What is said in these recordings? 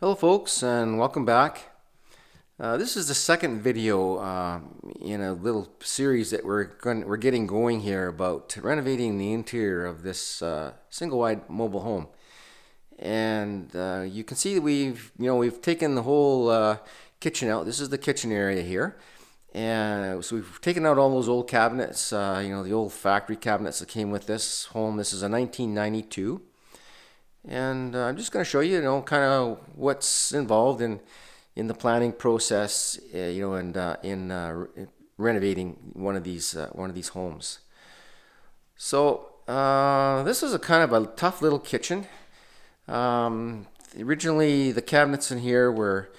Hello folks, and welcome back. This is the second video in a little series that we're getting going here about renovating the interior of this single wide mobile home. And you can see that we've taken the whole kitchen out. This is the kitchen area here. And so we've taken out all those old cabinets, the old factory cabinets that came with this home. This is a 1992. And I'm just going to show you, kind of what's involved in the planning process, and in renovating one of these homes. So this is a kind of a tough little kitchen. Originally, the cabinets in here were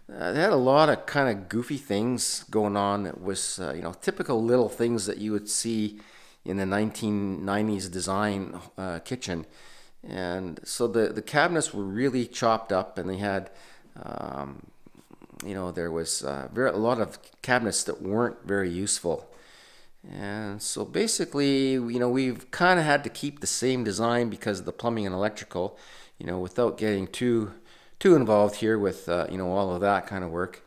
they had a lot of kind of goofy things going on. It was typical little things that you would see in the 1990s design kitchen. And so the cabinets were really chopped up, and they had, there was a lot of cabinets that weren't very useful. And so basically, we've kind of had to keep the same design because of the plumbing and electrical, without getting too involved here with, all of that kind of work.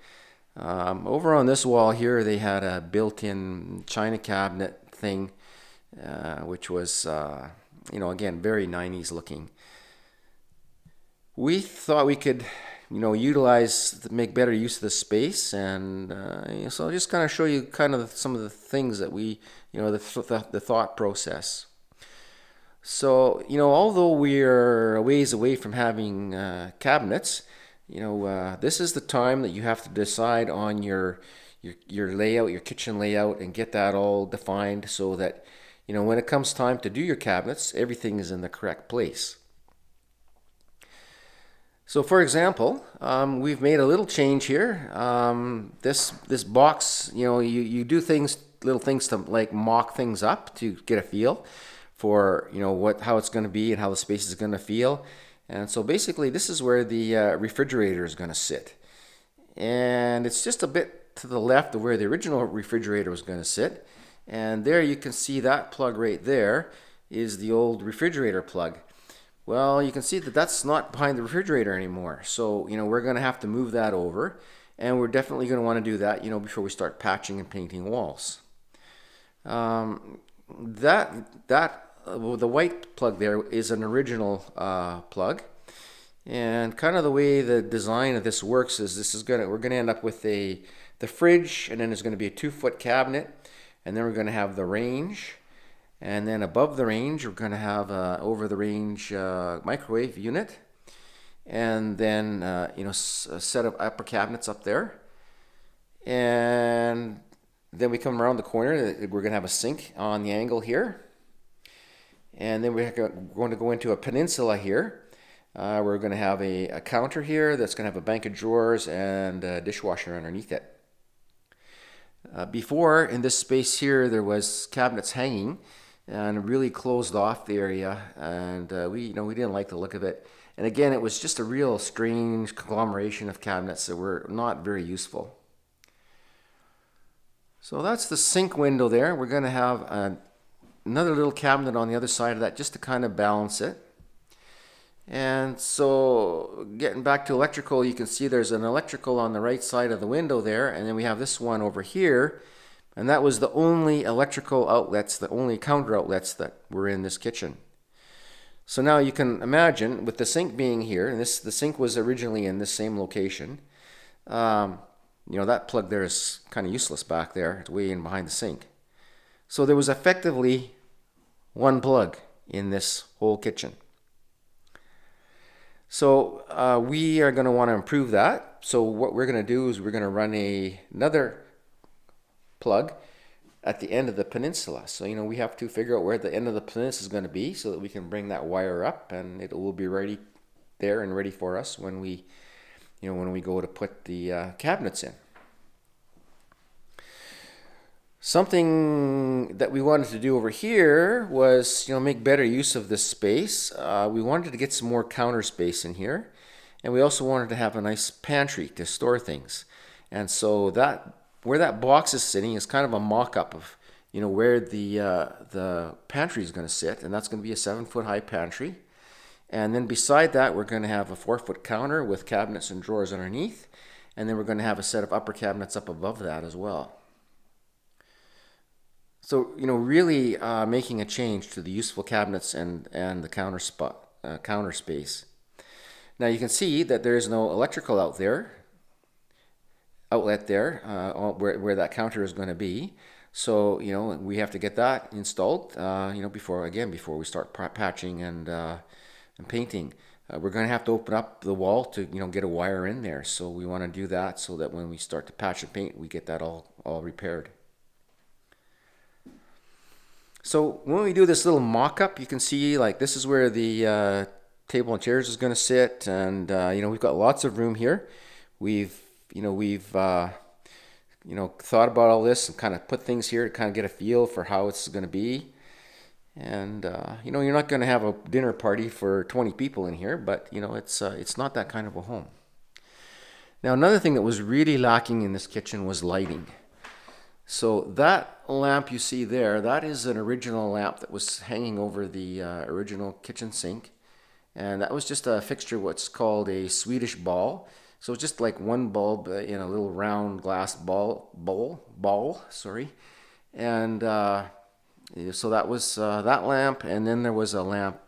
Over on this wall here, they had a built-in china cabinet thing, which was again, very 90s looking. We thought we could, make better use of the space, and so I'll just kind of show you kind of some of the things that we, the thought process. So, although we're a ways away from having cabinets, this is the time that you have to decide on your layout, your kitchen layout, and get that all defined so that when it comes time to do your cabinets, everything is in the correct place. So for example, we've made a little change here. This box, you do little things to like mock things up to get a feel for, how it's going to be and how the space is going to feel. And so basically this is where the refrigerator is going to sit. And it's just a bit to the left of where the original refrigerator was going to sit. And there you can see that plug right there is the old refrigerator plug. Well, you can see that that's not behind the refrigerator anymore. So, we're going to have to move that over. And we're definitely going to want to do that, before we start patching and painting walls. The white plug there is an original plug. And kind of the way the design of this works is we're going to end up with the fridge, and then there's going to be a 2-foot cabinet. And then we're going to have the range, and then above the range we're going to have over the range microwave unit, and then a set of upper cabinets up there, and then we come around the corner. We're going to have a sink on the angle here, and then we're going to go into a peninsula here. We're going to have a counter here that's going to have a bank of drawers and a dishwasher underneath it. Before, in this space here, there was cabinets hanging and really closed off the area, and we didn't like the look of it. And again, it was just a real strange conglomeration of cabinets that were not very useful. So that's the sink window there. We're going to have another little cabinet on the other side of that just to kind of balance it. And so getting back to electrical, you can see there's an electrical on the right side of the window there, and then we have this one over here, and that was the only electrical outlets, the only counter outlets that were in this kitchen. So now you can imagine with the sink being here, and the sink was originally in this same location, that plug there is kind of useless back there. It's way in behind the sink. So there was effectively one plug in this whole kitchen. So we are going to want to improve that. So what we're going to do is we're going to run another plug at the end of the peninsula. So we have to figure out where the end of the peninsula is going to be so that we can bring that wire up, and it will be ready there and ready for us when we go to put the cabinets in. Something that we wanted to do over here was, make better use of this space. We wanted to get some more counter space in here, and we also wanted to have a nice pantry to store things. And so where that box is sitting is kind of a mock-up of, where the pantry is going to sit, and that's going to be a 7-foot high pantry. And then beside that, we're going to have a 4-foot counter with cabinets and drawers underneath. And then we're going to have a set of upper cabinets up above that as well. So, really making a change to the useful cabinets and the counter space. Now you can see that there is no electrical outlet there where that counter is going to be. So, we have to get that installed, before we start patching and painting. We're going to have to open up the wall to, get a wire in there. So we want to do that so that when we start to patch and paint, we get that all repaired. So when we do this little mock-up, you can see like this is where the table and chairs is going to sit, and we've got lots of room here. We've thought about all this and kind of put things here to kind of get a feel for how it's going to be. And you're not going to have a dinner party for 20 people in here, but it's not that kind of a home. Now another thing that was really lacking in this kitchen was lighting. So that lamp you see there, that is an original lamp that was hanging over the original kitchen sink. And that was just a fixture, what's called a Swedish ball. So it's just like one bulb in a little round glass ball. And so that was that lamp. And then there was a lamp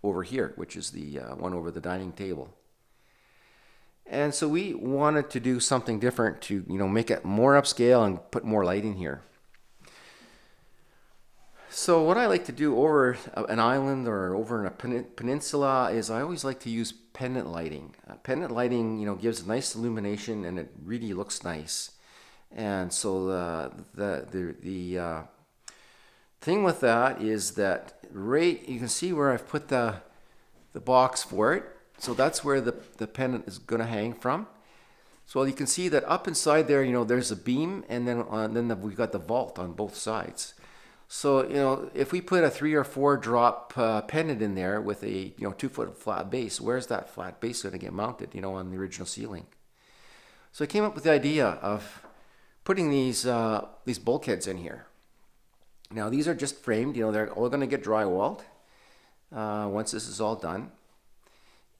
over here, which is the one over the dining table. And so we wanted to do something different to, make it more upscale and put more light in here. So what I like to do over an island or over in a peninsula is I always like to use pendant lighting. Pendant lighting, gives nice illumination and it really looks nice. And so the thing with that is that you can see where I've put the box for it. So that's where the pendant is going to hang from. So you can see that up inside there, there's a beam, and then we've got the vault on both sides. So, if we put a 3 or 4 drop pendant in there with a 2-foot flat base, where's that flat base going to get mounted, on the original ceiling? So I came up with the idea of putting these bulkheads in here. Now these are just framed, they're all going to get drywalled once this is all done.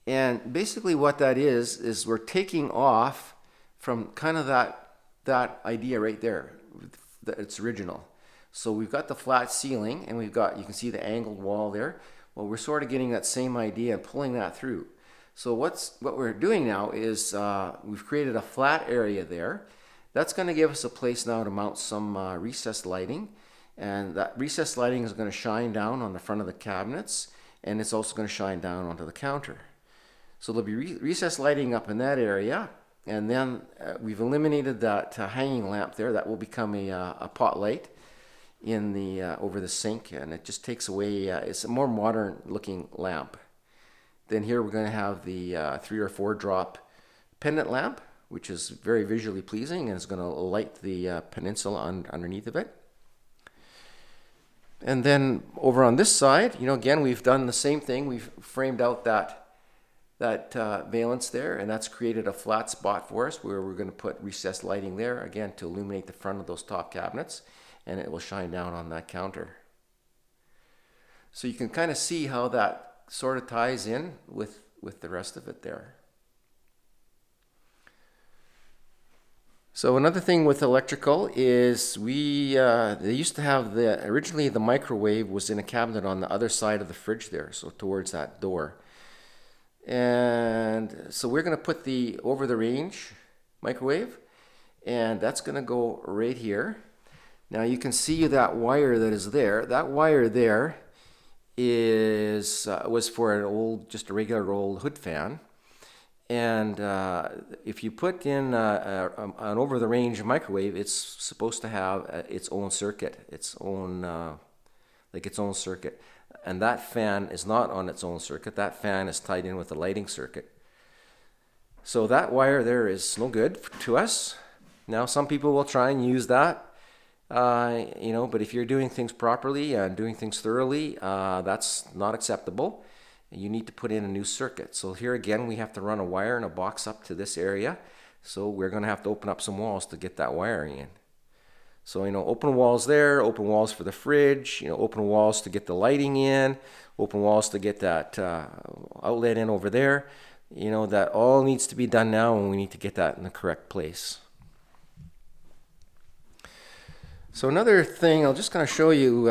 And basically what that is we're taking off from kind of that idea right there. It's original. So we've got the flat ceiling and you can see the angled wall there. Well, we're sort of getting that same idea and pulling that through. So what we're doing now is we've created a flat area there. That's going to give us a place now to mount some recessed lighting. And that recessed lighting is going to shine down on the front of the cabinets, and it's also going to shine down onto the counter. So there'll be recessed lighting up in that area, and then we've eliminated that hanging lamp there. That will become a pot light in the over the sink, and it just takes away. It's a more modern looking lamp. Then here we're going to have the 3 or 4 drop pendant lamp, which is very visually pleasing, and it's going to light the peninsula underneath of it. And then over on this side, again, we've done the same thing. We've framed out that valance there, and that's created a flat spot for us where we're going to put recessed lighting there, again, to illuminate the front of those top cabinets, and it will shine down on that counter. So you can kind of see how that sort of ties in with the rest of it there. So another thing with electrical is they used to have originally the microwave was in a cabinet on the other side of the fridge there, so towards that door. And so we're going to put the over the range microwave, and that's going to go right here. Now you can see that wire that is there. That wire there was for just a regular old hood fan. And if you put in an over-the-range microwave, it's supposed to have its own circuit, its own circuit. And that fan is not on its own circuit. That fan is tied in with the lighting circuit. So that wire there is no good to us. Now some people will try and use that, but if you're doing things properly and doing things thoroughly, that's not acceptable. You need to put in a new circuit. So here again, we have to run a wire and a box up to this area. So we're going to have to open up some walls to get that wiring in. So, open walls there, open walls for the fridge, open walls to get the lighting in, open walls to get that outlet in over there. That all needs to be done now, and we need to get that in the correct place. So another thing, I'll just kind of show you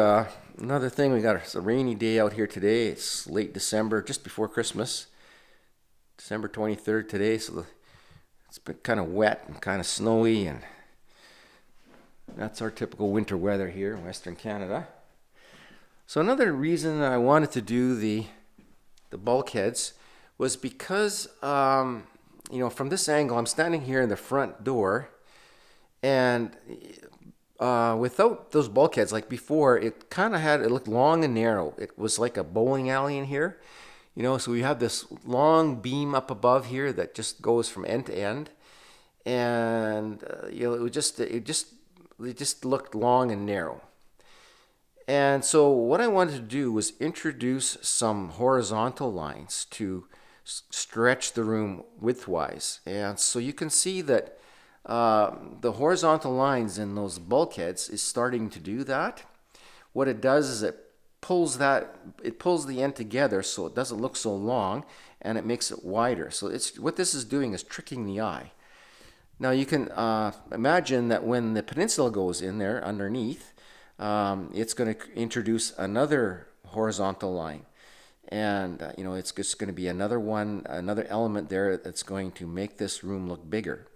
another thing. It's a rainy day out here today. It's late December, just before Christmas. December 23rd today, so it's been kind of wet and kind of snowy, and that's our typical winter weather here in Western Canada. So another reason I wanted to do the bulkheads was because, from this angle, I'm standing here in the front door, and without those bulkheads, like before, it looked long and narrow. It was like a bowling alley in here. So we have this long beam up above here that just goes from end to end, and it just looked long and narrow. And so what I wanted to do was introduce some horizontal lines to stretch the room widthwise. And so you can see that the horizontal lines in those bulkheads is starting to do that. What it does is it pulls the end together so it doesn't look so long, and it makes it wider. So what this is doing is tricking the eye. Now you can imagine that when the peninsula goes in there underneath, it's going to introduce another horizontal line, and it's just going to be another element there that's going to make this room look bigger.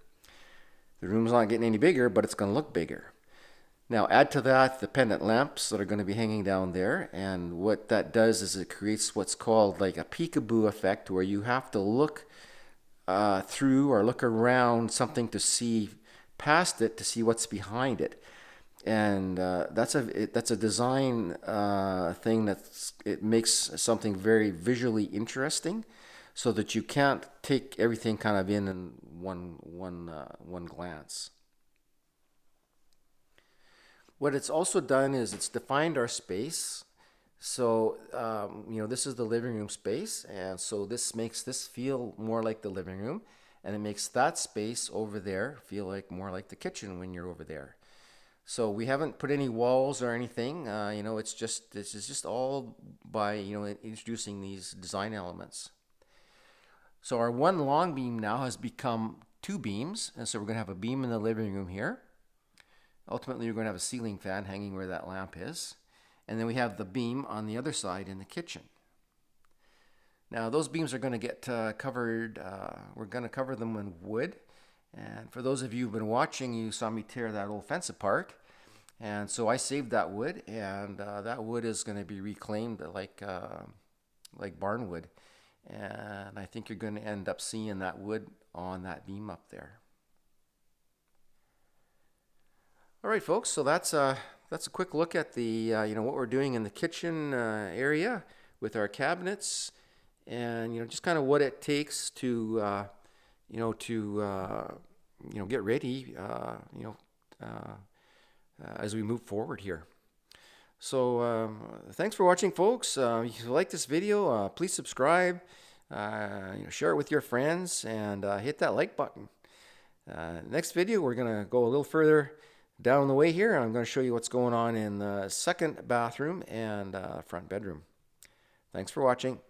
The room's not getting any bigger, but it's going to look bigger. Now add to that the pendant lamps that are going to be hanging down there, and what that does is it creates what's called like a peekaboo effect, where you have to look through or look around something to see past it, to see what's behind it. And that's a design thing it makes something very visually interesting, so that you can't take everything kind of in one glance. What it's also done is it's defined our space. So, this is the living room space, and so this makes this feel more like the living room, and it makes that space over there feel more like the kitchen when you're over there. So we haven't put any walls or anything. This is just all by introducing these design elements. So our one long beam now has become two beams, and so we're going to have a beam in the living room here. Ultimately, you're going to have a ceiling fan hanging where that lamp is. And then we have the beam on the other side in the kitchen. Now, those beams are going to get covered. We're going to cover them in wood. And for those of you who've been watching, you saw me tear that old fence apart. And so I saved that wood, and that wood is going to be reclaimed like barnwood. And I think you're going to end up seeing that wood on that beam up there. All right, folks, so that's a quick look at the what we're doing in the kitchen area with our cabinets, and just kind of what it takes to get ready as we move forward here. So thanks for watching, folks. If you like this video, please subscribe, share it with your friends, and hit that like button. Next video, we're going to go a little further down the way here. I'm going to show you what's going on in the second bathroom and front bedroom. Thanks for watching.